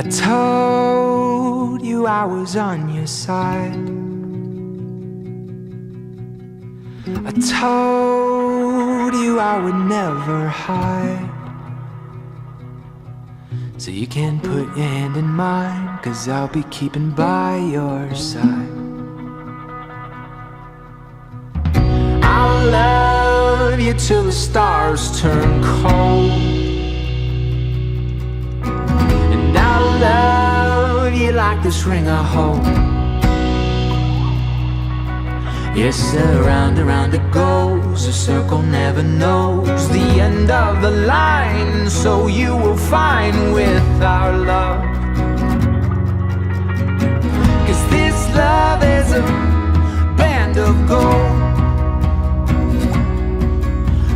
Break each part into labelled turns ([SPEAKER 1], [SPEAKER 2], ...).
[SPEAKER 1] told you I was on your side. I told you I would never hide. So you can put your hand in mine, 'cause I'll be keeping by your side. I'll love you till the stars turn cold, and I'll love you like this ring I hold. Yes, around and round it goes, a circle never knows the end of the line. So you will find with our love, 'cause this love is a band of gold.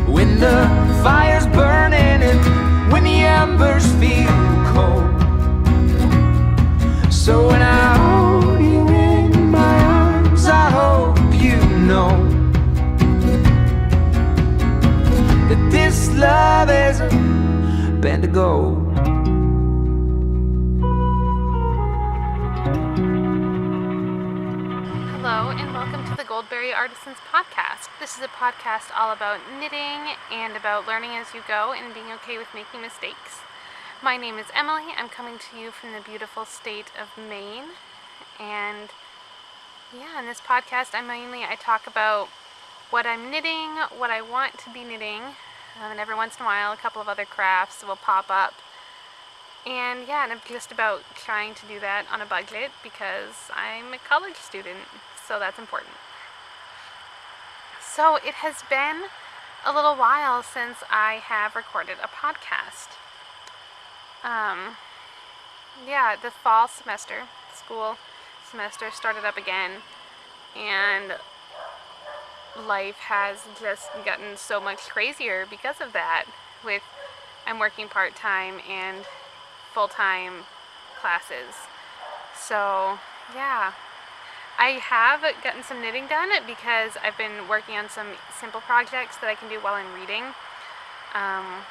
[SPEAKER 1] When the fire's burning and when the embers feel cold. So when I hold you in my arms, I hope you know that this love is a band of gold.
[SPEAKER 2] Hello and welcome to the Goldberry Artisans podcast. This is a podcast all about knitting and about learning as you go and being okay with making mistakes. My name is Emily. I'm coming to you from the beautiful state of Maine. And in this podcast I talk about what I'm knitting, what I want to be knitting, and every once in a while a couple of other crafts will pop up. And I'm just about trying to do that on a budget because I'm a college student, so that's important. So it has been a little while since I have recorded a podcast. The fall semester, school semester started up again, and life has just gotten so much crazier because of that. I'm working part-time and full-time classes. So I have gotten some knitting done because I've been working on some simple projects that I can do while I'm reading. And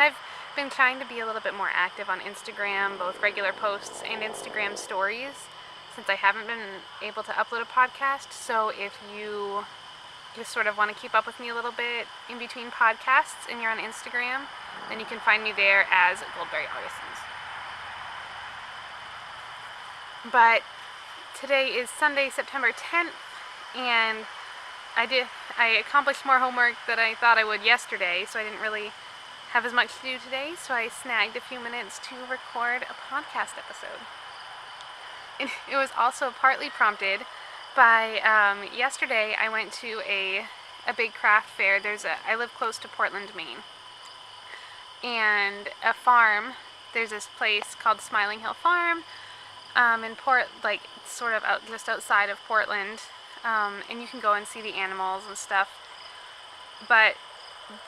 [SPEAKER 2] I've been trying to be a little bit more active on Instagram, both regular posts and Instagram stories, since I haven't been able to upload a podcast. So if you just sort of want to keep up with me a little bit in between podcasts and you're on Instagram, then you can find me there as Goldberry Artisans. But today is Sunday, September 10th, and I accomplished more homework than I thought I would yesterday, so I didn't really have as much to do today, so I snagged a few minutes to record a podcast episode. And it was also partly prompted by yesterday I went to a big craft fair. I live close to Portland, Maine, and a farm. There's this place called Smiling Hill Farm in sort of just outside of Portland, and you can go and see the animals and stuff. But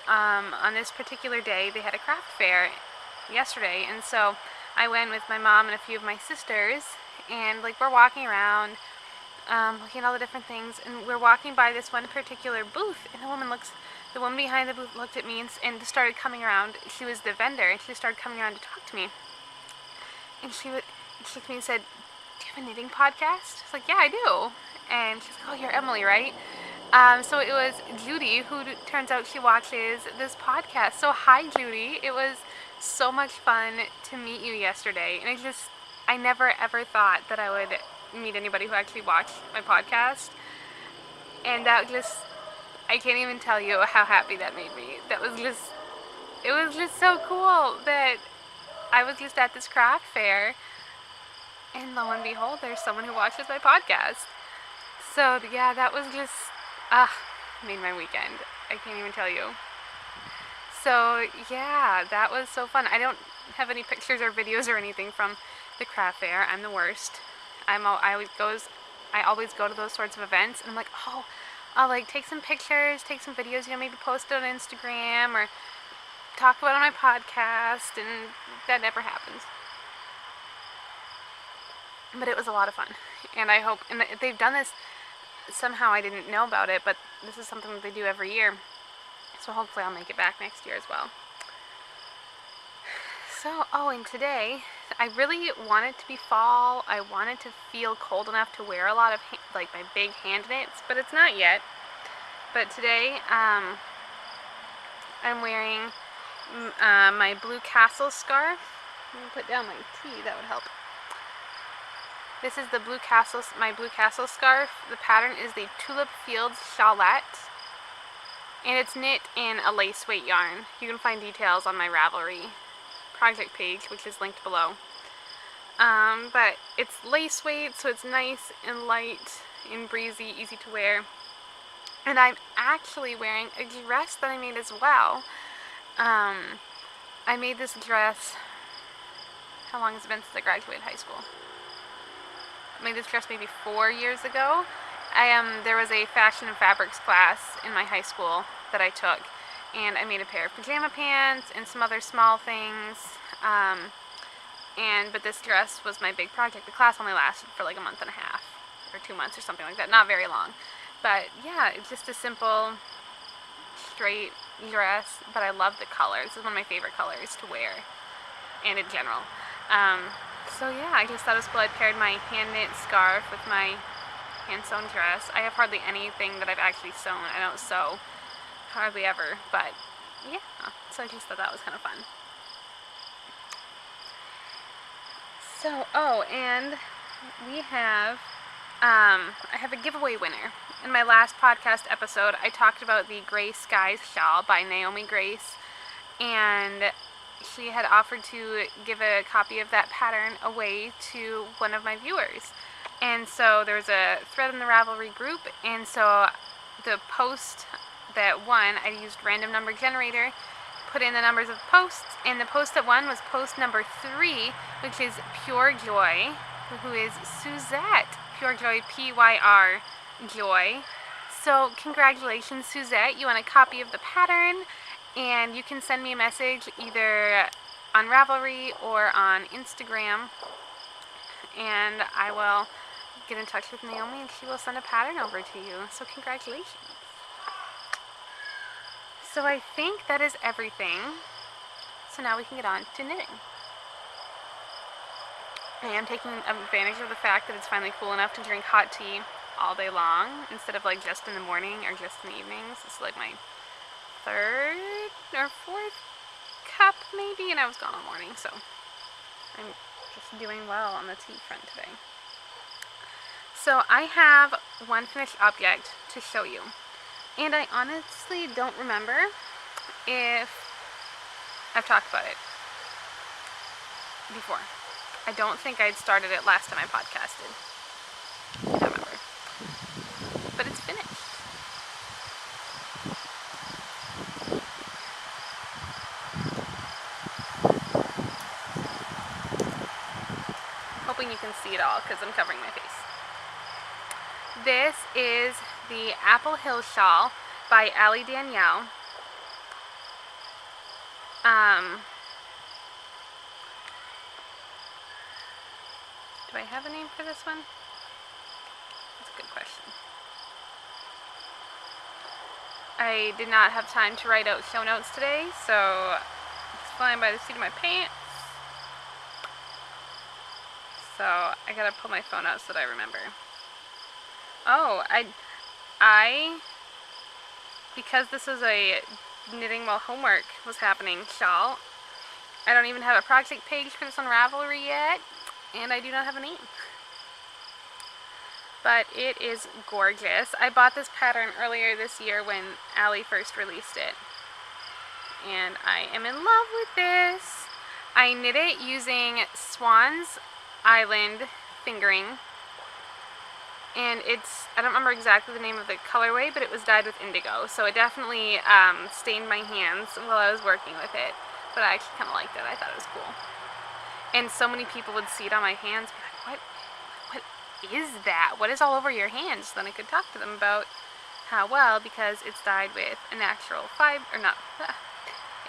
[SPEAKER 2] on this particular day, they had a craft fair yesterday, and so I went with my mom and a few of my sisters, and we're walking around, looking at all the different things, and we're walking by this one particular booth, and the woman behind the booth looked at me and started coming around. She was the vendor, and she started coming around to talk to me. And she looked at me and said, "Do you have a knitting podcast?" I was like, "Yeah, I do." And she's like, "Oh, you're Emily, right?" So it was Judy, who turns out she watches this podcast. So hi, Judy. It was so much fun to meet you yesterday. And I never ever thought that I would meet anybody who actually watched my podcast. And I can't even tell you how happy that made me. It was just so cool that I was just at this craft fair, and lo and behold, there's someone who watches my podcast. So that was just made my weekend. I can't even tell you. So that was so fun. I don't have any pictures or videos or anything from the craft fair. I'm the worst. I always go to those sorts of events, and I'm like, I'll take some pictures, take some videos, maybe post it on Instagram or talk about it on my podcast, and that never happens. But it was a lot of fun, and I hope, and they've done this, somehow I didn't know about it, but this is something that they do every year, so hopefully I'll make it back next year as well. And today, I really want it to be fall. I want it to feel cold enough to wear a lot of, my big hand knits, but it's not yet. But today, I'm wearing my Blue Castle scarf. I'm going to put down my tea, that would help. This is the my Blue Castle scarf. The pattern is the Tulip Fields Shawlette. And it's knit in a lace weight yarn. You can find details on my Ravelry project page, which is linked below. But it's lace weight, so it's nice and light and breezy, easy to wear. And I'm actually wearing a dress that I made as well. I made this dress, how long has it been since I graduated high school? I made this dress maybe 4 years ago. There was a fashion and fabrics class in my high school that I took, and I made a pair of pajama pants and some other small things, but this dress was my big project. The class only lasted for like a month and a half, or 2 months or something like that, not very long. But yeah, it's just a simple, straight dress, but I love the color. This is one of my favorite colors to wear, and in general. So yeah, I just thought it was cool. I paired my hand knit scarf with my hand sewn dress. I have hardly anything that I've actually sewn. I don't sew hardly ever, but yeah, so I just thought that was kind of fun. So, and we have, I have a giveaway winner. In my last podcast episode, I talked about the Gray Skies shawl by Naomi Grace, and she had offered to give a copy of that pattern away to one of my viewers. And so there was a thread in the Ravelry group, and so the post that won, I used random number generator, put in the numbers of posts, and the post that won was post number 3, which is Pure Joy, who is Suzette. Pure Joy, P-Y-R, Joy. So congratulations, Suzette. You won a copy of the pattern, and you can send me a message either on Ravelry or on Instagram, and I will get in touch with Naomi and she will send a pattern over to you. So congratulations. So I think that is everything. So now we can get on to knitting. I am taking advantage of the fact that it's finally cool enough to drink hot tea all day long instead of just in the morning or just in the evenings. This is like my 3rd or 4th cup maybe, and I was gone all morning, so I'm just doing well on the tea front today. So I have one finished object to show you, and I honestly don't remember if I've talked about it before. I don't think I'd started it last time I podcasted. I don't remember. But it's finished. Hoping you can see it all because I'm covering my face. This is the Apple Hill Shawl by Allie Danielle. Do I have a name for this one? That's a good question. I did not have time to write out show notes today, so it's flying by the seat of my pants. So I gotta pull my phone out so that I remember. Oh, because this is a knitting while homework was happening shawl, I don't even have a project page for this on Ravelry yet, and I do not have a name. But it is gorgeous. I bought this pattern earlier this year when Allie first released it, and I am in love with this. I knit it using Swan's Island fingering, and I don't remember exactly the name of the colorway, but it was dyed with indigo, so it definitely stained my hands while I was working with it, but I actually kind of liked it. I thought it was cool. And so many people would see it on my hands and be like, what is that? What is all over your hands? Then I could talk to them about how, well, because it's dyed with a natural fiber, or not,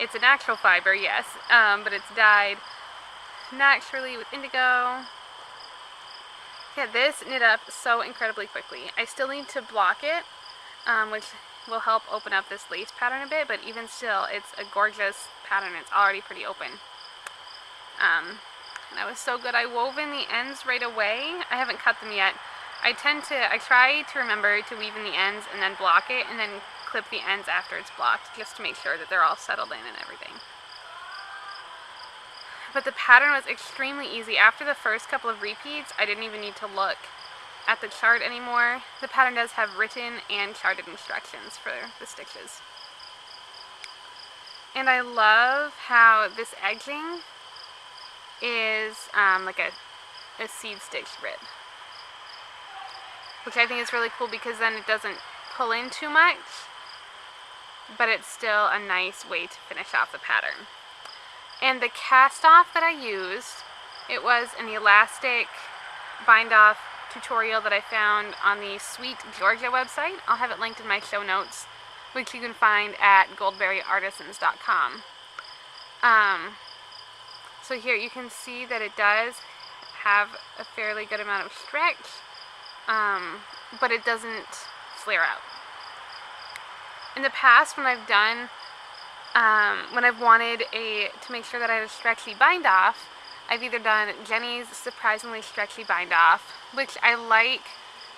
[SPEAKER 2] it's a natural fiber, yes, but it's dyed naturally with indigo. Yeah, this knit up so incredibly quickly. I still need to block it, which will help open up this lace pattern a bit, but even still, it's a gorgeous pattern. It's already pretty open. And that was so good. I wove in the ends right away. I haven't cut them yet. I try to remember to weave in the ends and then block it and then clip the ends after it's blocked, just to make sure that they're all settled in and everything. But the pattern was extremely easy. After the first couple of repeats, I didn't even need to look at the chart anymore. The pattern does have written and charted instructions for the stitches. And I love how this edging is like a seed stitch grid, which I think is really cool because then it doesn't pull in too much, but it's still a nice way to finish off the pattern. And the cast off that I used, it was an elastic bind off tutorial that I found on the Sweet Georgia website. I'll have it linked in my show notes, which you can find at goldberryartisans.com. So here you can see that it does have a fairly good amount of stretch, but it doesn't flare out. In the past, when I've done, when I've wanted to make sure that I had a stretchy bind off, I've either done Jenny's surprisingly stretchy bind off, which I like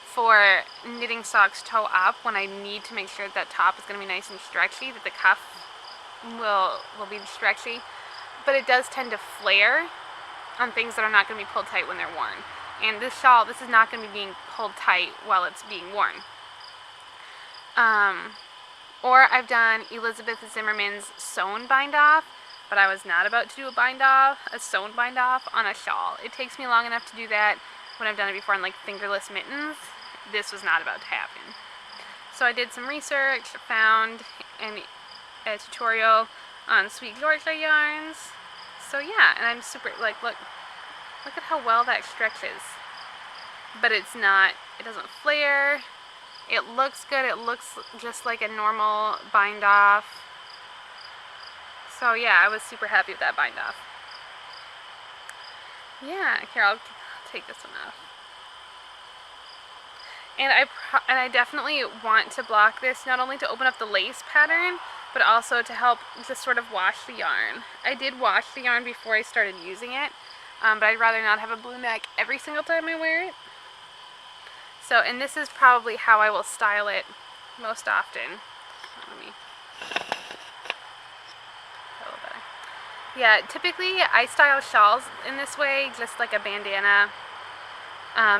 [SPEAKER 2] for knitting socks toe up when I need to make sure that top is going to be nice and stretchy, that the cuff will be stretchy. But it does tend to flare on things that are not going to be pulled tight when they're worn. And this shawl, this is not going to be being pulled tight while it's being worn. Or I've done Elizabeth Zimmerman's sewn bind off, but I was not about to do a sewn bind off on a shawl. It takes me long enough to do that when I've done it before on like fingerless mittens. This was not about to happen. So I did some research, found a tutorial on Sweet Georgia yarns. So yeah, and I'm super, like, look at how well that stretches. But it's not, it doesn't flare. It looks good. It looks just like a normal bind off. So yeah, I was super happy with that bind off. Yeah, here, I'll take this one off. And I definitely want to block this, not only to open up the lace pattern, but also to help just sort of wash the yarn. I did wash the yarn before I started using it, but I'd rather not have a blue neck every single time I wear it. So, and this is probably how I will style it most often. Let me a little better. Yeah, typically I style shawls in this way, just like a bandana.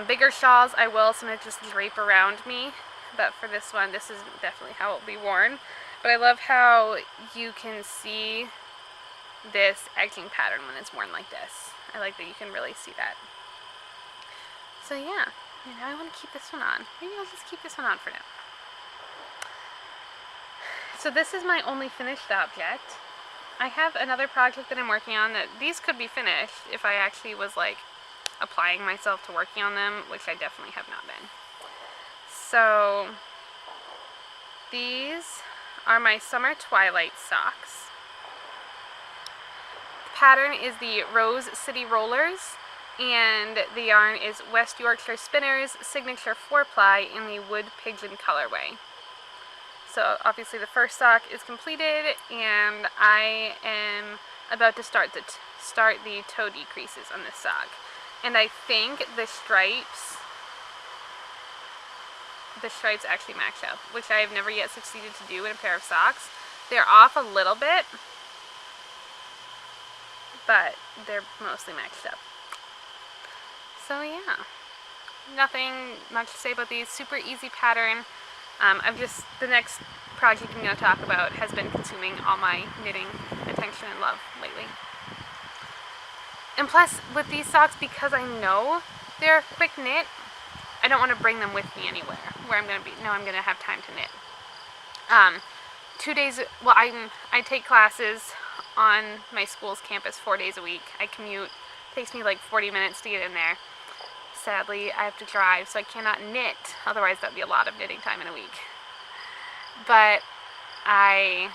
[SPEAKER 2] Bigger shawls I will sometimes just drape around me, but for this one, this is definitely how it will be worn. But I love how you can see this edging pattern when it's worn like this. I like that you can really see that. So yeah, now I want to keep this one on. Maybe I'll just keep this one on for now. So this is my only finished object. I have another project that I'm working on that these could be finished if I actually was like applying myself to working on them, which I definitely have not been. So these are my summer twilight socks. The pattern is the Rose City Rollers, and the yarn is West Yorkshire Spinners Signature 4-ply in the Wood Pigeon colorway. So obviously the first sock is completed, and I am about to start the toe decreases on this sock. And I think the stripes actually match up, which I have never yet succeeded to do in a pair of socks. They're off a little bit, but they're mostly matched up. So yeah, nothing much to say about these. Super easy pattern. The next project I'm going to talk about has been consuming all my knitting attention and love lately. And plus, with these socks, because I know they're quick knit, I don't want to bring them with me anywhere where I'm going to have time to knit. 2 days, well, I take classes on my school's campus 4 days a week. I commute. It takes me like 40 minutes to get in there. Sadly, I have to drive, so I cannot knit. Otherwise, that would be a lot of knitting time in a week. But I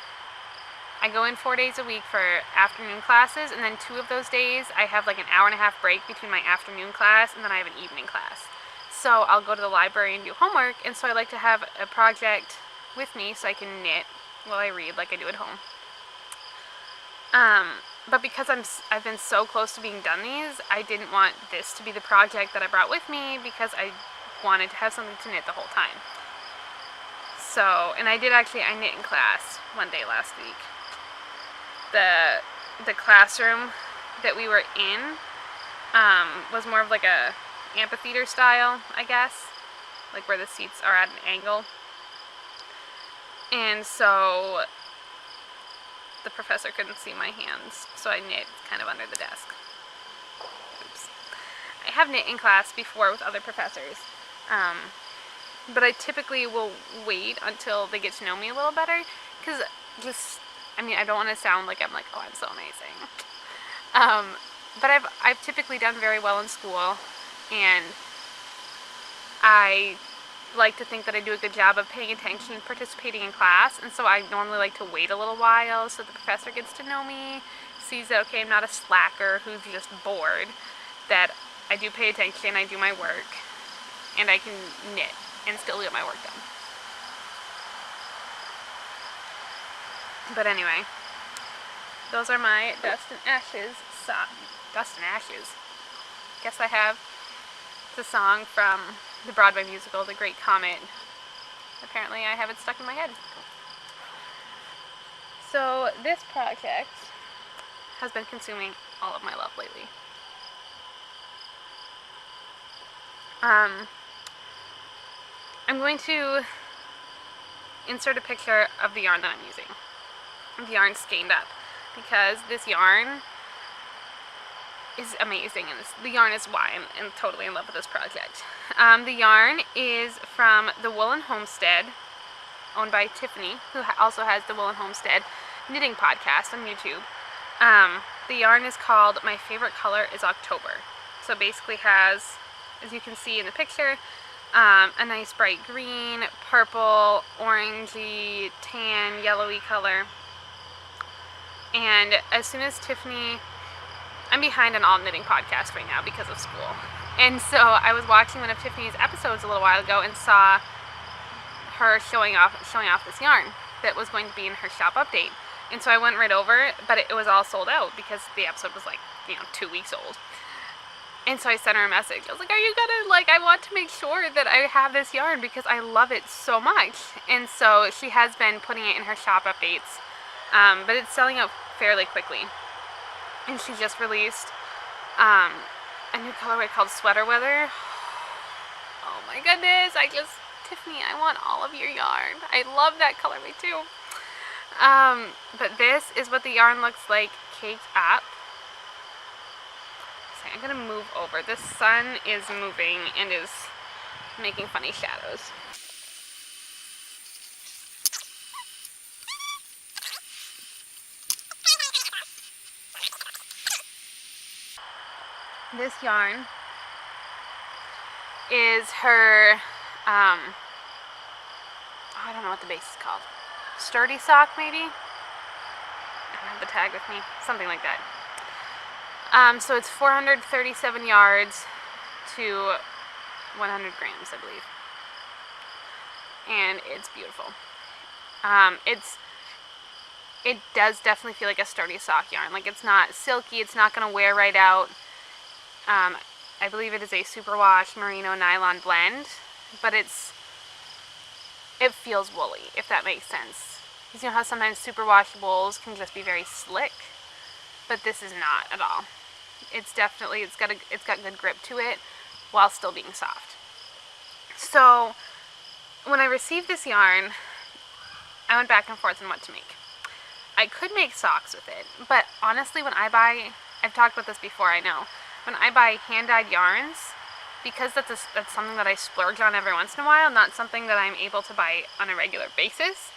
[SPEAKER 2] go in 4 days a week for afternoon classes, and then 2 of those days I have like an hour-and-a-half break between my afternoon class, and then I have an evening class. So I'll go to the library and do homework, and so I like to have a project with me so I can knit while I read like I do at home. but because I've been so close to being done these, I didn't want this to be the project that I brought with me because I wanted to have something to knit the whole time. So, and I knit in class one day last week. The classroom that we were in was more of like a amphitheater style, I guess, like where the seats are at an angle. And so the professor couldn't see my hands, so I knit kind of under the desk. Oops. I have knit in class before with other professors, but I typically will wait until they get to know me a little better, because I don't want to sound like I'm like, oh, I'm so amazing. But I've typically done very well in school, and I like to think that I do a good job of paying attention and participating in class, and so I normally like to wait a little while so the professor gets to know me, sees that, okay, I'm not a slacker who's just bored, that I do pay attention, I do my work, and I can knit and still get my work done. But anyway, those are my Dust and Ashes Dust and Ashes. Guess I have the song from the Broadway musical, The Great Comet. Apparently I have it stuck in my head. So this project has been consuming all of my love lately. I'm going to insert a picture of the yarn that I'm using. The yarn skeined up, because this yarn is amazing, and the yarn is why I'm totally in love with this project. The yarn is from the Woolen Homestead, owned by Tiffany, who also has the Woolen Homestead knitting podcast on YouTube. The yarn is called My Favorite Color is October. So basically has, as you can see in the picture, a nice bright green, purple, orangey, tan, yellowy color. And as soon as Tiffany, I'm behind on all knitting podcasts right now because of school. And so I was watching one of Tiffany's episodes a little while ago and saw her showing off this yarn that was going to be in her shop update. And so I went right over, but it was all sold out because the episode was 2 weeks old. And so I sent her a message. I was like, are you gonna, I want to make sure that I have this yarn because I love it so much. And so she has been putting it in her shop updates, but it's selling out fairly quickly. And she just released a new colorway called Sweater Weather. Oh my goodness, Tiffany, I want all of your yarn. I love that colorway too. But this is what the yarn looks like caked up. So I'm gonna move over. The sun is moving and is making funny shadows. This yarn is her, I don't know what the base is called. Sturdy sock, maybe? I don't have the tag with me. Something like that. So it's 437 yards to 100 grams, I believe. And it's beautiful. It does definitely feel like a sturdy sock yarn. It's not silky, it's not going to wear right out. I believe it is a superwash merino nylon blend, but it feels woolly, if that makes sense. Because you know how sometimes superwash wools can just be very slick, but this is not at all. It's got good grip to it while still being soft. So when I received this yarn, I went back and forth on what to make. I could make socks with it, but honestly, when I buy, I've talked about this before, I know. When I buy hand-dyed yarns, because that's something that I splurge on every once in a while, not something that I'm able to buy on a regular basis,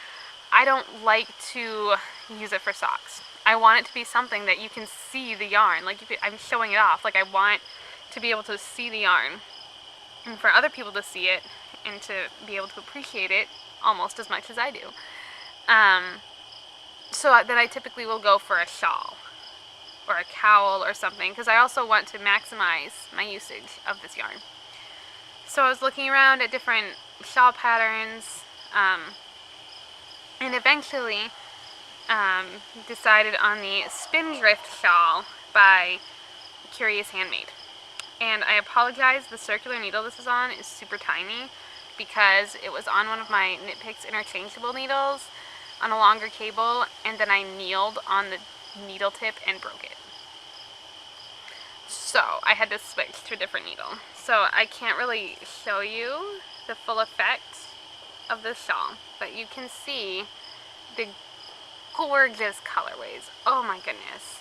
[SPEAKER 2] I don't like to use it for socks. I want it to be something that you can see the yarn. I'm showing it off. I want to be able to see the yarn, and for other people to see it and to be able to appreciate it almost as much as I do. So then I typically will go for a shawl or a cowl or something, because I also want to maximize my usage of this yarn. So I was looking around at different shawl patterns, and eventually decided on the Spindrift shawl by Curious Handmade. And I apologize, the circular needle this is on is super tiny because it was on one of my Knit Picks interchangeable needles on a longer cable, and then I kneeled on the needle tip and broke it. So I had to switch to a different needle. So I can't really show you the full effect of this shawl, but you can see the gorgeous colorways. Oh my goodness.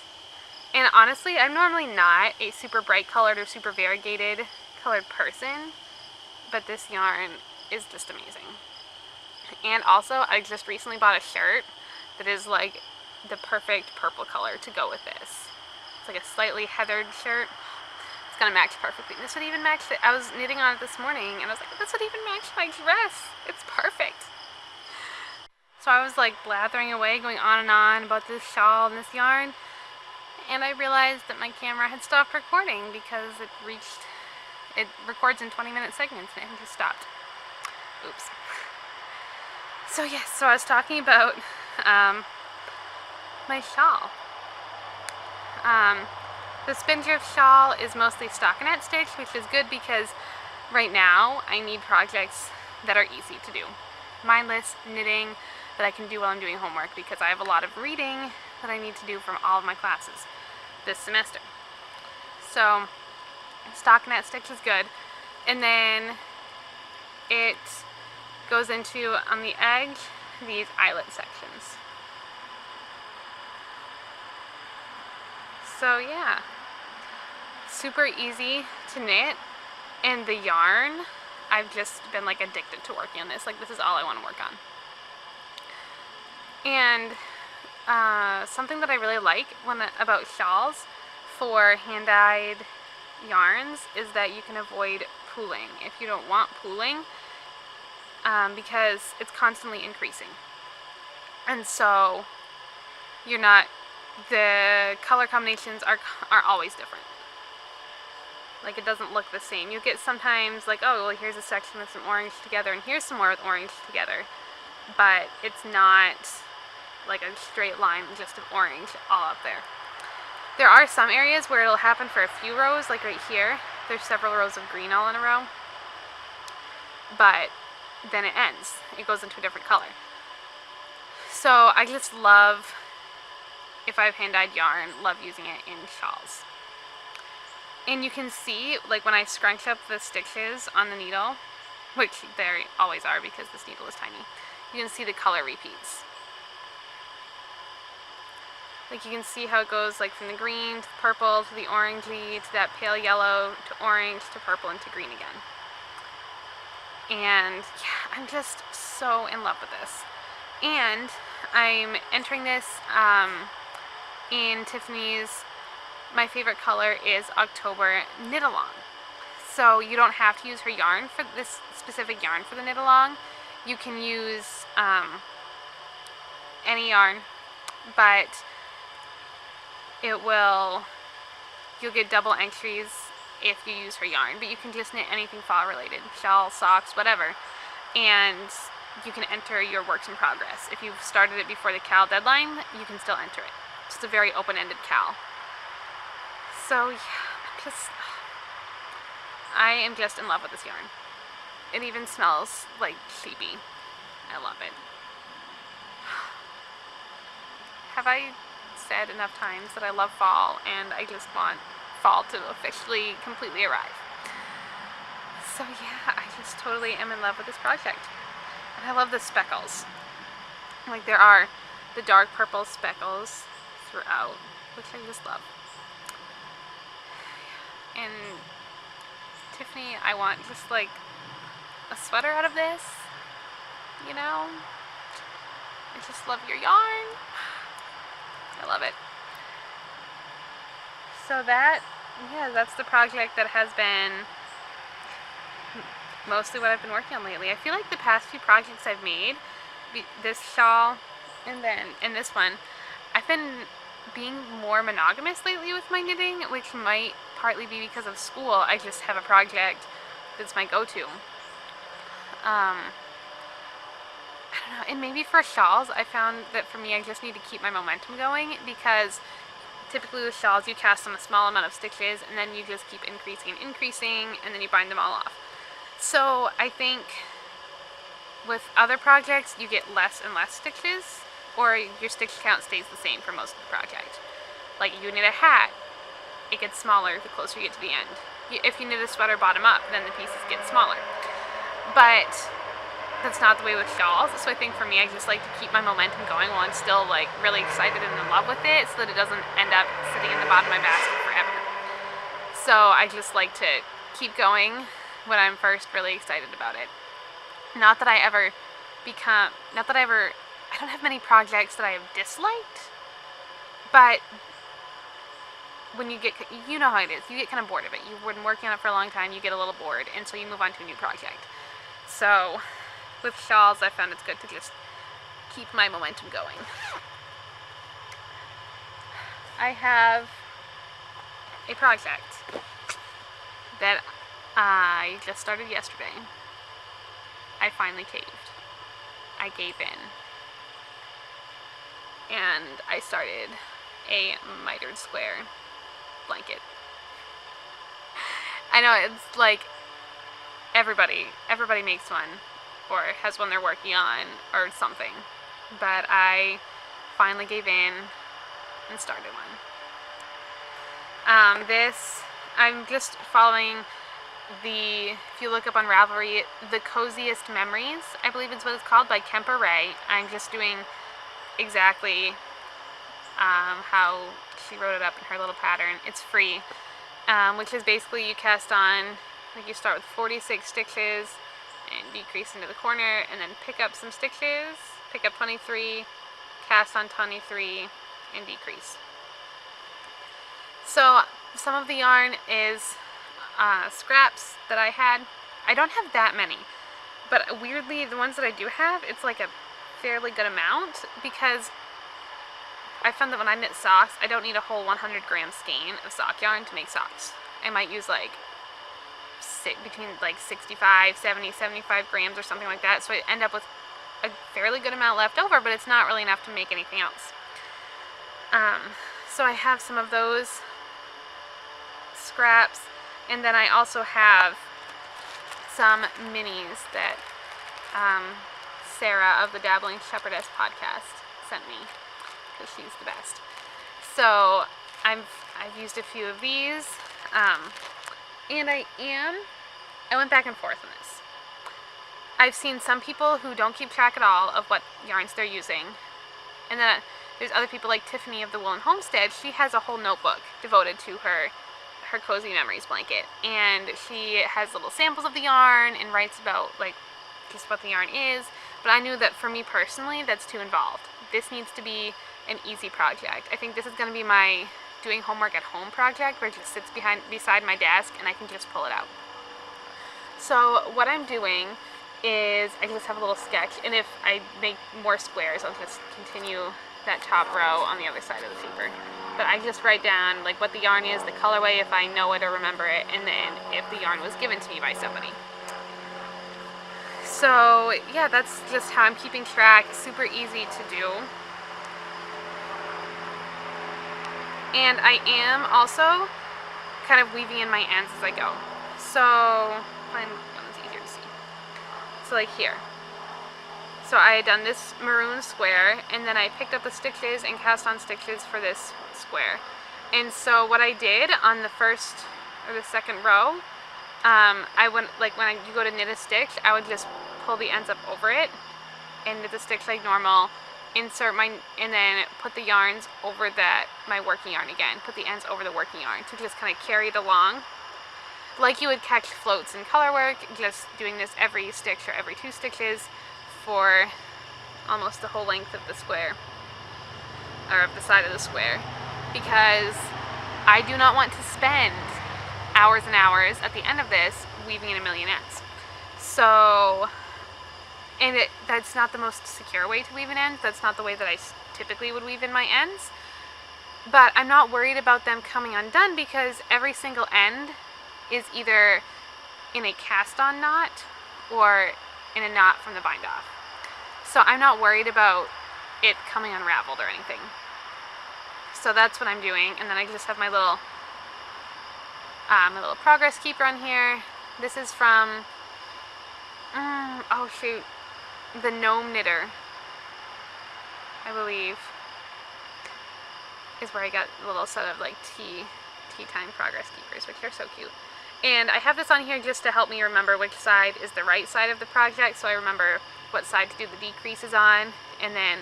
[SPEAKER 2] And honestly, I'm normally not a super bright colored or super variegated colored person, but this yarn is just amazing. And also, I just recently bought a shirt that is like the perfect purple color to go with this. It's like a slightly heathered shirt. It's gonna match perfectly. This would even match it. I was knitting on it this morning and I was like, this would even match my dress. It's perfect. So I was like blathering away, going on and on about this shawl and this yarn. And I realized that my camera had stopped recording because it records in 20-minute segments and it had just stopped. Oops. So yes, so I was talking about my shawl. The Spindrift shawl is mostly stockinette stitch, which is good because right now I need projects that are easy to do. Mindless knitting that I can do while I'm doing homework because I have a lot of reading that I need to do from all of my classes this semester. So stockinette stitch is good, and then it goes into, on the edge, these eyelet sections. So yeah, super easy to knit, and the yarn, I've just been like addicted to working on this. Like, this is all I want to work on. And something that I really like about shawls for hand-dyed yarns is that you can avoid pooling if you don't want pooling, because it's constantly increasing. And so the color combinations are always different. Like, it doesn't look the same. You get sometimes like, oh, well, here's a section with some orange together and here's some more with orange together, but it's not like a straight line just of orange all up there. There are some areas where it'll happen for a few rows, like right here. There's several rows of green all in a row, but then it ends. It goes into a different color. So I just love, if I have hand-dyed yarn, love using it in shawls. And you can see, like, when I scrunch up the stitches on the needle, which they always are because this needle is tiny, you can see the color repeats. Like, you can see how it goes, like, from the green to the purple to the orangey to that pale yellow to orange to purple and to green again. And yeah, I'm just so in love with this. And I'm entering this in Tiffany's My Favorite Color is October Knit Along. So you don't have to use her yarn for this specific yarn for the knit along. You can use any yarn, but you'll get double entries if you use her yarn, but you can just knit anything fall related, shawl, socks, whatever, and you can enter your works in progress. If you've started it before the cal deadline, you can still enter it. It's a very open-ended cal. So yeah, I am just in love with this yarn. It even smells like sleepy. I love it. Have I said enough times that I love fall and I just want fall to officially completely arrive? So yeah, I just totally am in love with this project. And I love the speckles. Like, there are the dark purple speckles throughout, which I just love. And Tiffany, I want just like a sweater out of this, you know? I just love your yarn. I love it. So that's the project that has been mostly what I've been working on lately. I feel like the past few projects I've made, this shawl and this one, I've been being more monogamous lately with my knitting, which might partly be because of school. I just have a project that's my go-to. I don't know, and maybe for shawls, I found that for me, I just need to keep my momentum going, because typically with shawls, you cast on a small amount of stitches, and then you just keep increasing and increasing, and then you bind them all off. So I think with other projects, you get less and less stitches, or your stitch count stays the same for most of the project. Like, you knit a hat, it gets smaller the closer you get to the end. If you knit a sweater bottom up, then the pieces get smaller. But that's not the way with shawls, so I think for me, I just like to keep my momentum going while I'm still like really excited and in love with it, so that it doesn't end up sitting in the bottom of my basket forever. So I just like to keep going when I'm first really excited about it. Not that I don't have many projects that I have disliked, but when you know how it is, you get kind of bored of it. You've been working on it for a long time, you get a little bored, and so you move on to a new project. So with shawls, I found it's good to just keep my momentum going. I have a project that I just started yesterday. I finally caved. I gave in. And I started a mitered square blanket. I know, it's like everybody makes one, or has one they're working on, or something. But I finally gave in and started one. I'm just following if you look up on Ravelry, the Coziest Memories, I believe is what it's called, by Kemper Ray. I'm just doing exactly how she wrote it up in her little pattern. It's free, which is basically you cast on, like you start with 46 stitches and decrease into the corner, and then pick up some stitches, pick up 23, cast on 23, and decrease. So some of the yarn is scraps that I had. I don't have that many, but weirdly, the ones that I do have, it's like a fairly good amount, because I found that when I knit socks, I don't need a whole 100-gram skein of sock yarn to make socks. I might use like between like 65, 70, 75 grams or something like that, so I end up with a fairly good amount left over, but it's not really enough to make anything else. So I have some of those scraps, and then I also have some minis that Sarah of the Dabbling Shepherdess podcast sent me, because she's the best. So I've used a few of these, and I went back and forth on this. I've seen some people who don't keep track at all of what yarns they're using, and then there's other people like Tiffany of the Woolen Homestead. She has a whole notebook devoted to her Cozy Memories blanket, and she has little samples of the yarn and writes about like just what the yarn is. But I knew that for me personally, that's too involved. This needs to be an easy project. I think this is going to be my doing homework at home project, where it just sits beside my desk and I can just pull it out. So what I'm doing is I just have a little sketch, and if I make more squares, I'll just continue that top row on the other side of the paper. But I just write down like what the yarn is, the colorway if I know it or remember it, and then if the yarn was given to me by somebody. So yeah, that's just how I'm keeping track. Super easy to do. And I am also kind of weaving in my ends as I go. So find one's easier to see. So like here. So I had done this maroon square, and then I picked up the stitches and cast on stitches for this square. And so what I did on the first or the second row, I went, like when you go to knit a stitch, I would just pull the ends up over it and knit the stitch like normal, and then put the yarns over my working yarn again, put the ends over the working yarn to just kind of carry it along. Like you would catch floats in color work, just doing this every stitch or every 2 stitches for almost the whole length of the square, or of the side of the square, because I do not want to spend hours and hours at the end of this weaving in a million ends. So, and that's not the most secure way to weave in ends. That's not the way that I typically would weave in my ends. But I'm not worried about them coming undone, because every single end is either in a cast-on knot or in a knot from the bind-off. So I'm not worried about it coming unraveled or anything. So that's what I'm doing. And then I just have my little progress keeper on here. This is from, oh shoot, the Gnome Knitter, I believe, is where I got a little set of like tea time progress keepers, which are so cute. And I have this on here just to help me remember which side is the right side of the project, so I remember what side to do the decreases on. And then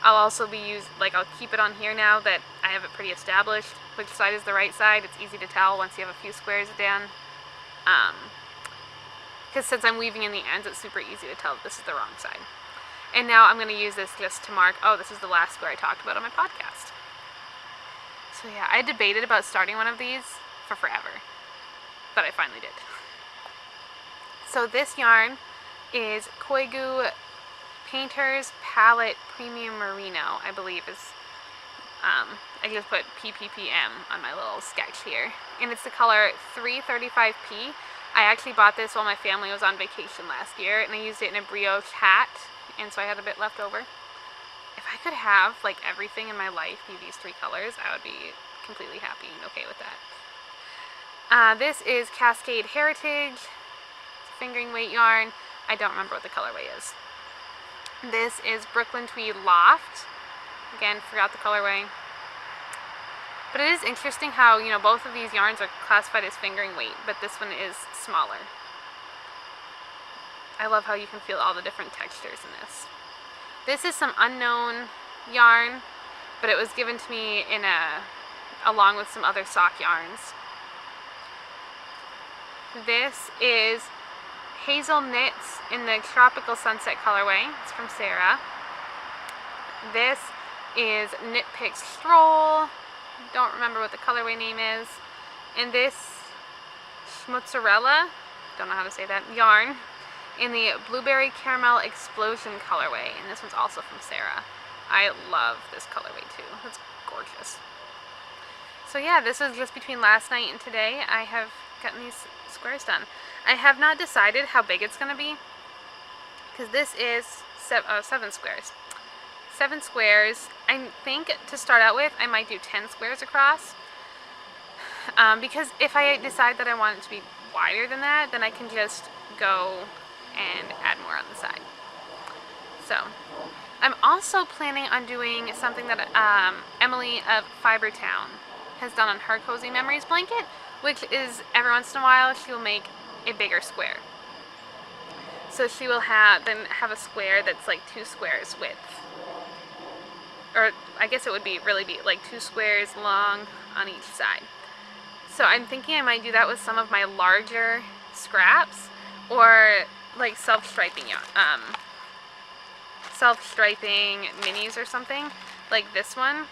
[SPEAKER 2] I'll also be I'll keep it on here now that I have it pretty established which side is the right side. It's easy to tell once you have a few squares down. Because since I'm weaving in the ends, it's super easy to tell that this is the wrong side. And now I'm going to use this just to mark, oh, this is the last square I talked about on my podcast. So yeah, I debated about starting one of these for forever, but I finally did. So this yarn is Koigu Painter's Palette Premium Merino, I believe is, I just put PPPM on my little sketch here. And it's the color 335P. I actually bought this while my family was on vacation last year, and I used it in a brioche hat, and so I had a bit left over. If I could have, like, everything in my life be these three colors, I would be completely happy and okay with that. This is Cascade Heritage, fingering weight yarn. I don't remember what the colorway is. This is Brooklyn Tweed Loft. Again, forgot the colorway. But it is interesting how, you know, both of these yarns are classified as fingering weight, but this one is smaller. I love how you can feel all the different textures in this. This is some unknown yarn, but it was given to me along with some other sock yarns. This is Hazel Knits in the Tropical Sunset colorway. It's from Sarah. This is Knit Pick Stroll. Don't remember what the colorway name is. And this Mozzarella, don't know how to say that, yarn in the Blueberry Caramel Explosion colorway. And this one's also from Sarah. I love this colorway too. It's gorgeous. So yeah, this is just between last night and today. I have gotten these squares done. I have not decided how big it's going to be, because this is 7 squares. 7 squares. I think to start out with, I might do 10 squares across, because if I decide that I want it to be wider than that, then I can just go and add more on the side. So I'm also planning on doing something that Emily of Fibertown has done on her Cozy Memories blanket, which is every once in a while she will make a bigger square. So she will have a square that's like 2 squares width, or I guess it would really be like 2 squares long on each side. So I'm thinking I might do that with some of my larger scraps, or like self-striping minis or something like this one.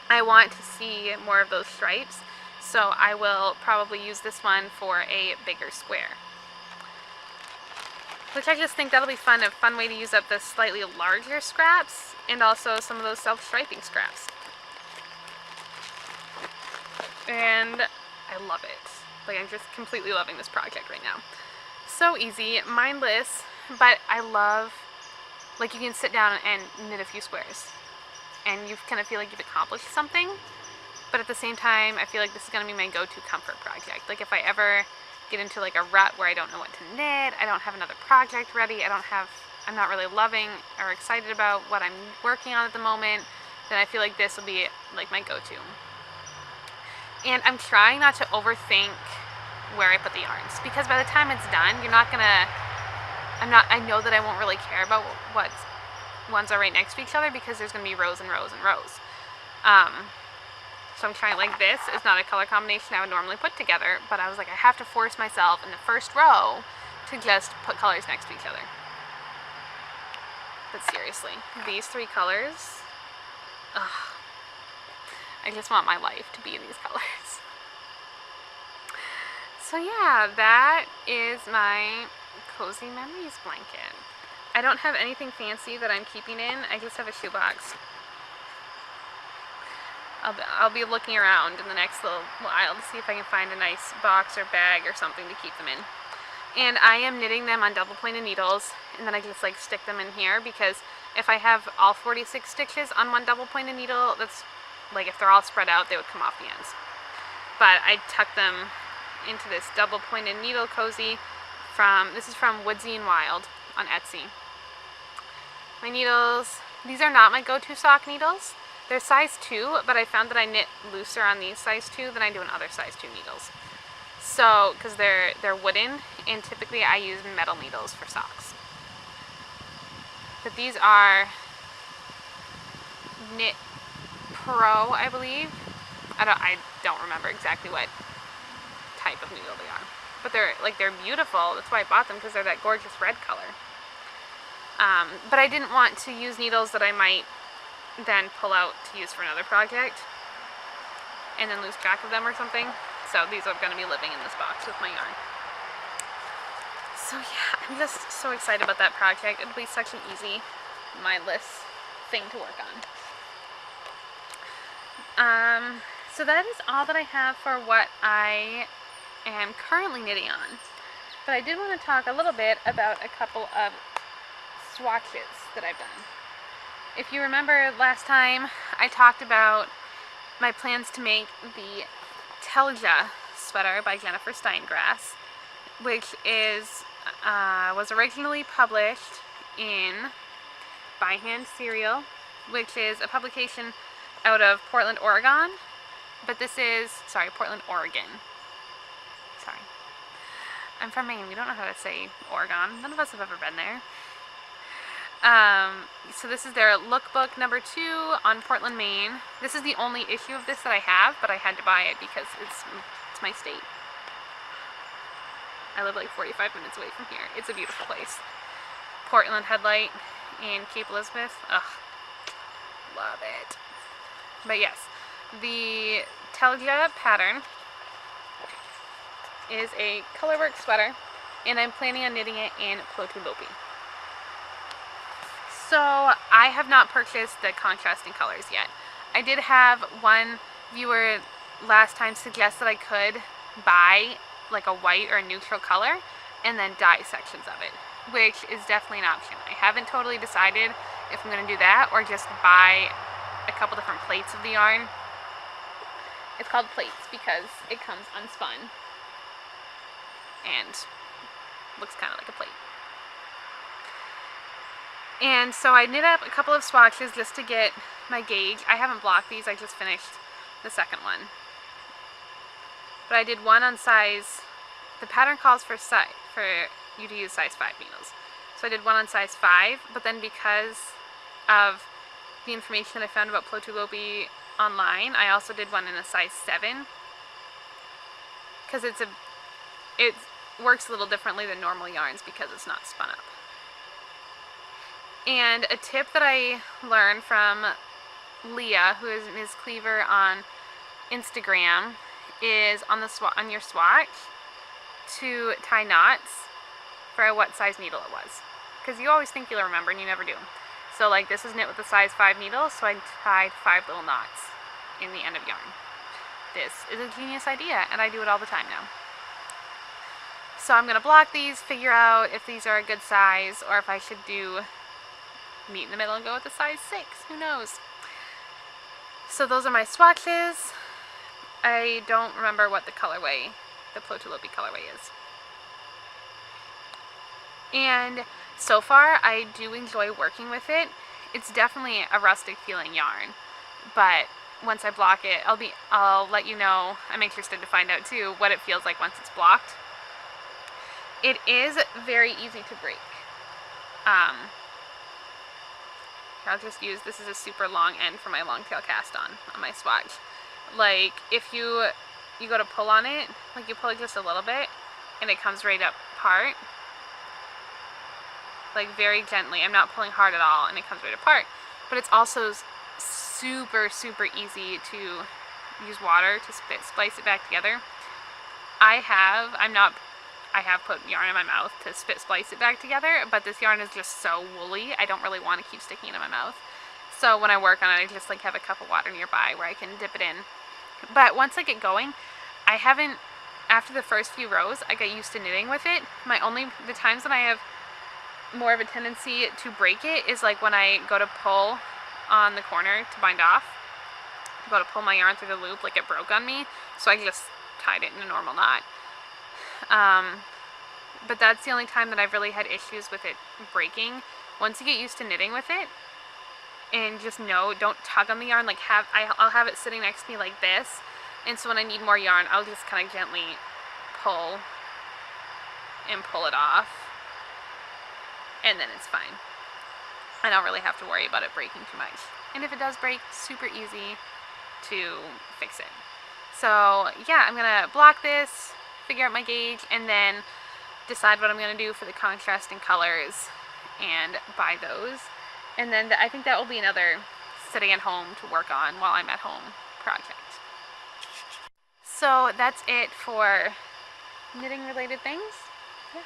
[SPEAKER 2] I want to see more of those stripes, so I will probably use this one for a bigger square, which I just think that'll be fun, a fun way to use up the slightly larger scraps and also some of those self-striping scraps. And I love it. Like, I'm just completely loving this project right now. So easy, mindless, but I love, like, you can sit down and knit a few squares and you kind of feel like you've accomplished something, but at the same time I feel like this is going to be my go-to comfort project. Like, if I ever get into like a rut where I don't know what to knit, I don't have another project ready, I'm not really loving or excited about what I'm working on at the moment, then I feel like this will be like my go-to. And I'm trying not to overthink where I put the yarns, because by the time it's done, I know that I won't really care about what ones are right next to each other, because there's going to be rows and rows and rows. So I'm trying, like, this is not a color combination I would normally put together, but I was like, I have to force myself in the first row to just put colors next to each other. But seriously, these 3 colors, ugh, I just want my life to be in these colors. So yeah, that is my Cozy Memories blanket. I don't have anything fancy that I'm keeping in, I just have a shoebox. I'll be looking around in the next little while to see if I can find a nice box or bag or something to keep them in. And I am knitting them on double pointed needles, and then I just like stick them in here, because if I have all 46 stitches on one double pointed needle, that's like, if they're all spread out, they would come off the ends. But I tuck them into this double pointed needle cozy this is from Woodsy and Wild on Etsy. My needles, these are not my go-to sock needles. They're size 2, but I found that I knit looser on these size 2 than I do on other size 2 needles. So, because they're wooden, and typically I use metal needles for socks. But these are Knit Pro, I believe. I don't remember exactly what type of needle they are. But they're beautiful. That's why I bought them, because they're that gorgeous red color. But I didn't want to use needles that I might then pull out to use for another project and then lose track of them or something. So these are going to be living in this box with my yarn. So yeah, I'm just so excited about that project. It'll be such an easy, mindless thing to work on. So that is all that I have for what I am currently knitting on. But I did want to talk a little bit about a couple of swatches that I've done. If you remember last time, I talked about my plans to make the Telja sweater by Jennifer Steingrass, which was originally published in By Hand Serial, which is a publication out of Portland, Oregon. But this is, Portland, Oregon. Sorry. I'm from Maine. We don't know how to say Oregon. None of us have ever been there. So this is their lookbook number 2 on Portland, Maine. This is the only issue of this that I have, but I had to buy it because it's my state. I live like 45 minutes away from here. It's a beautiful place. Portland Headlight in Cape Elizabeth. Ugh. Love it. But yes, the Telja pattern is a colorwork sweater, and I'm planning on knitting it in Plotulopi. So I have not purchased the contrasting colors yet. I did have one viewer last time suggest that I could buy like a white or a neutral color and then dye sections of it, which is definitely an option. I haven't totally decided if I'm going to do that or just buy a couple different plates of the yarn. It's called plates because it comes unspun and looks kind of like a plate. And so I knit up a couple of swatches just to get my gauge. I haven't blocked these, I just finished the second one. But I did one on size, the pattern calls for you to use size 5 needles. So I did one on size 5, but then because of the information that I found about Plotulopi online, I also did one in a size 7. Because it works a little differently than normal yarns because it's not spun up. And a tip that I learned from Leah, who is Ms. Cleaver on Instagram, is on your swatch to tie knots for what size needle it was. Because you always think you'll remember and you never do. So like this is knit with a size 5 needle, so I tied 5 little knots in the end of yarn. This is a genius idea, and I do it all the time now. So I'm going to block these, figure out if these are a good size, or if I should meet in the middle and go with a size 6. Who knows? So those are my swatches. I don't remember what the colorway, the Plotulopi colorway is. And so far, I do enjoy working with it. It's definitely a rustic feeling yarn, but once I block it, I'll let you know. I'm interested to find out too what it feels like once it's blocked. It is very easy to break. I'll just use, this is a super long end for my long tail cast on my swatch. Like if you go to pull on it, like you pull it just a little bit and it comes right up apart. Like very gently. I'm not pulling hard at all and it comes right apart. But it's also super, super easy to use water to splice it back together. I have put yarn in my mouth to splice it back together, but this yarn is just so woolly, I don't really want to keep sticking it in my mouth. So when I work on it, I just like have a cup of water nearby where I can dip it in. But once I get going, I haven't after the first few rows, I got used to knitting with it. The times when I have more of a tendency to break it is like when I go to pull on the corner to bind off. I go to pull my yarn through the loop, like it broke on me, so I just tied it in a normal knot. But that's the only time that I've really had issues with it breaking. Once you get used to knitting with it, and just don't tug on the yarn, like I'll have it sitting next to me like this, and so when I need more yarn, I'll just kind of gently pull it off, and then it's fine. I don't really have to worry about it breaking too much. And if it does break, super easy to fix it. So yeah, I'm gonna block this, figure out my gauge, and then decide what I'm gonna do for the contrasting colors and buy those. And then I think that will be another sitting at home to work on while I'm at home project. So that's it for knitting related things. Yeah.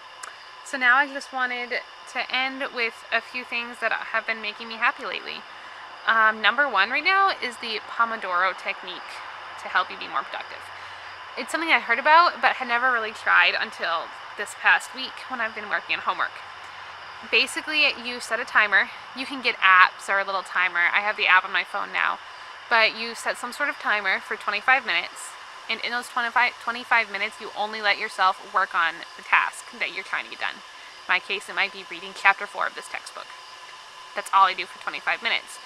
[SPEAKER 2] So now I just wanted to end with a few things that have been making me happy lately. Number one right now is the Pomodoro technique to help you be more productive. It's something I heard about but had never really tried until this past week when I've been working on homework. Basically, you set a timer. You can get apps or a little timer. I have the app on my phone now. But you set some sort of timer for 25 minutes. And in those 25 minutes, you only let yourself work on the task that you're trying to get done. In my case, it might be reading chapter 4 of this textbook. That's all I do for 25 minutes.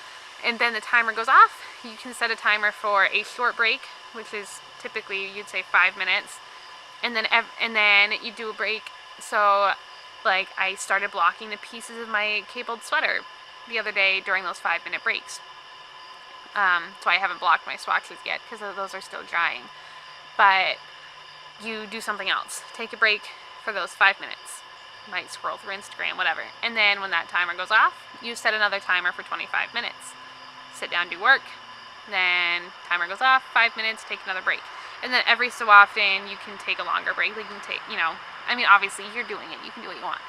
[SPEAKER 2] And then the timer goes off. You can set a timer for a short break, which is typically, you'd say 5 minutes. And then you do a break. So, like, I started blocking the pieces of my cabled sweater the other day during those 5-minute breaks. So I haven't blocked my swatches yet because those are still drying. But you do something else. Take a break for those 5 minutes. You might scroll through Instagram, whatever. And then when that timer goes off, you set another timer for 25 minutes. Sit down, do work. Then timer goes off, 5 minutes, take another break. And then every so often you can take a longer break. Like you can take, obviously you're doing it. You can do what you want.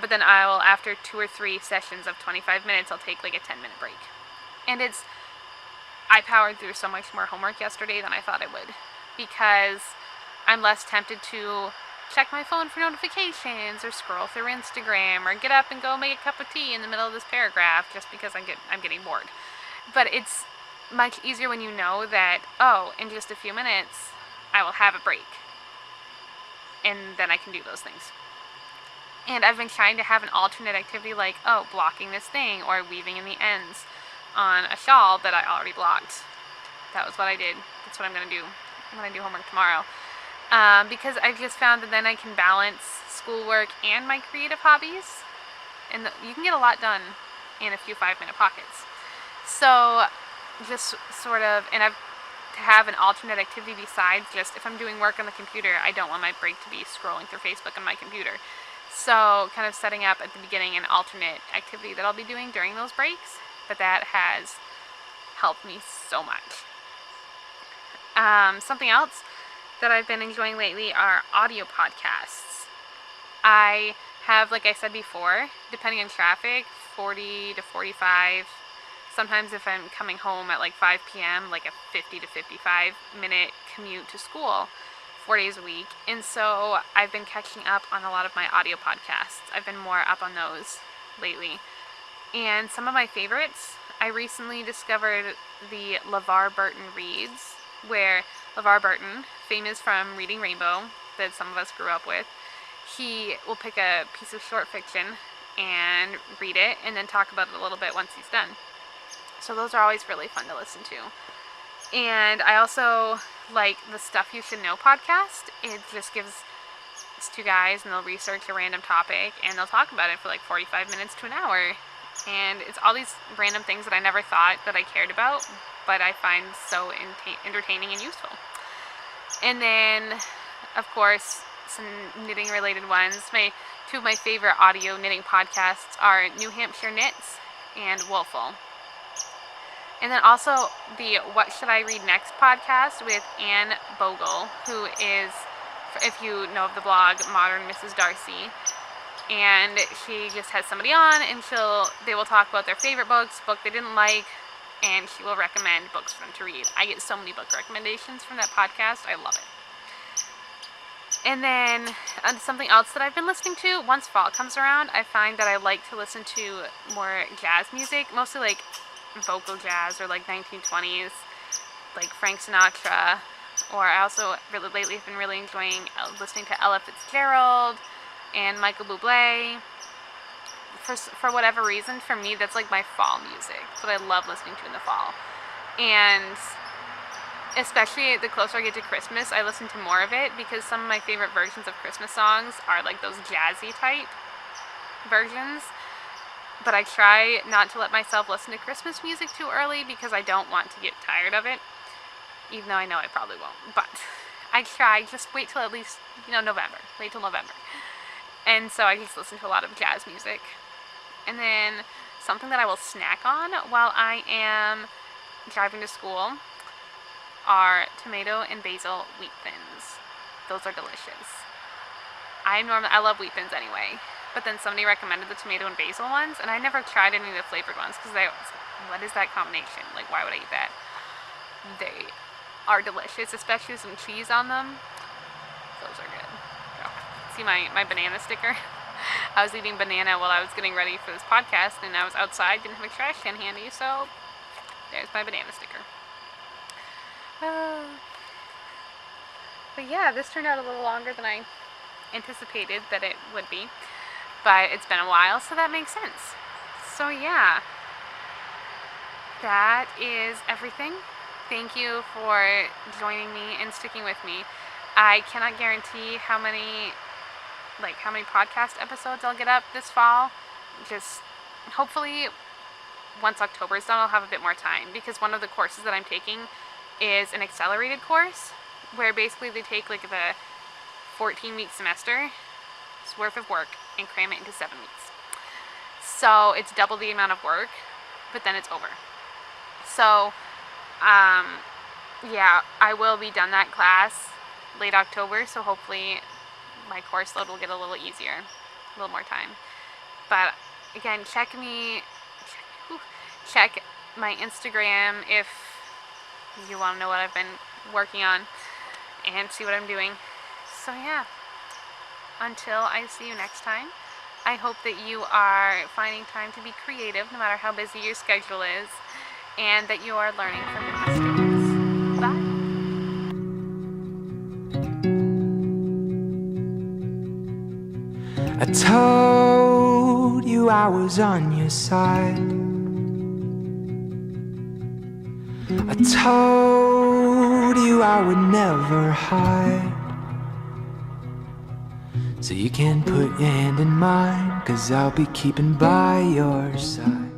[SPEAKER 2] But then after 2 or 3 sessions of 25 minutes, I'll take like a 10-minute break. And I powered through so much more homework yesterday than I thought I would. Because I'm less tempted to check my phone for notifications or scroll through Instagram or get up and go make a cup of tea in the middle of this paragraph just because I'm getting bored. But it's much easier when you know that, in just a few minutes, I will have a break. And then I can do those things. And I've been trying to have an alternate activity like, blocking this thing or weaving in the ends on a shawl that I already blocked. That was what I did. That's what I'm going to do when I do homework tomorrow. Because I've just found that then I can balance schoolwork and my creative hobbies. And you can get a lot done in a few 5-minute pockets. So just sort of, and to have an alternate activity besides just if I'm doing work on the computer, I don't want my break to be scrolling through Facebook on my computer. So kind of setting up at the beginning an alternate activity that I'll be doing during those breaks, but that has helped me so much. Something else that I've been enjoying lately are audio podcasts. I have, like I said before, depending on traffic, 40 to 45. Sometimes if I'm coming home at like 5 p.m., like a 50 to 55 minute commute to school 4 days a week. And so I've been catching up on a lot of my audio podcasts. I've been more up on those lately. And some of my favorites, I recently discovered the LeVar Burton Reads, where LeVar Burton, famous from Reading Rainbow, that some of us grew up with, he will pick a piece of short fiction and read it and then talk about it a little bit once he's done. So those are always really fun to listen to. And I also like the Stuff You Should Know podcast. It just it's 2 guys and they'll research a random topic and they'll talk about it for like 45 minutes to an hour. And it's all these random things that I never thought that I cared about, but I find so entertaining and useful. And then, of course, some knitting related ones. 2 of my favorite audio knitting podcasts are New Hampshire Knits and Woolful. And then also the What Should I Read Next podcast with Anne Bogle, who is, if you know of the blog, Modern Mrs. Darcy. And she just has somebody on and they will talk about their favorite books, book they didn't like, and she will recommend books for them to read. I get so many book recommendations from that podcast. I love it. And then something else that I've been listening to, once fall comes around, I find that I like to listen to more jazz music, mostly like vocal jazz or like 1920s, like Frank Sinatra. Or I also really lately have been really enjoying listening to Ella Fitzgerald and Michael Bublé. For whatever reason, for me, that's like my fall music. That's what I love listening to in the fall. And especially the closer I get to Christmas, I listen to more of it because some of my favorite versions of Christmas songs are like those jazzy type versions. But I try not to let myself listen to Christmas music too early because I don't want to get tired of it. Even though I know I probably won't. But I try, just wait till at least, November. Wait till November. And so I just listen to a lot of jazz music. And then something that I will snack on while I am driving to school are tomato and basil wheat thins. Those are delicious. I love wheat thins anyway, but then somebody recommended the tomato and basil ones, and I never tried any of the flavored ones because what is that combination? Like, why would I eat that? They are delicious, especially with some cheese on them. Those are good. Oh, see my banana sticker? I was eating banana while I was getting ready for this podcast, and I was outside, didn't have a trash can handy, so there's my banana sticker. But yeah, this turned out a little longer than I anticipated that it would be. But it's been a while, so that makes sense. So yeah, that is everything. Thank you for joining me and sticking with me. I cannot guarantee how many podcast episodes I'll get up this fall. Just hopefully once October is done, I'll have a bit more time, because one of the courses that I'm taking is an accelerated course where basically they take like the 14-week semester worth of work and cram it into 7 weeks. So it's double the amount of work, but then it's over. So yeah, I will be done that class late October, so hopefully my course load will get a little easier, a little more time. But again, check my Instagram if you want to know what I've been working on and see what I'm doing. So yeah, until I see you next time, I hope that you are finding time to be creative no matter how busy your schedule is, and that you are learning from your mistakes. Bye.
[SPEAKER 1] I told you I was on your side. I told you I would never hide. So you can put your hand in mine, 'cause I'll be keeping by your side.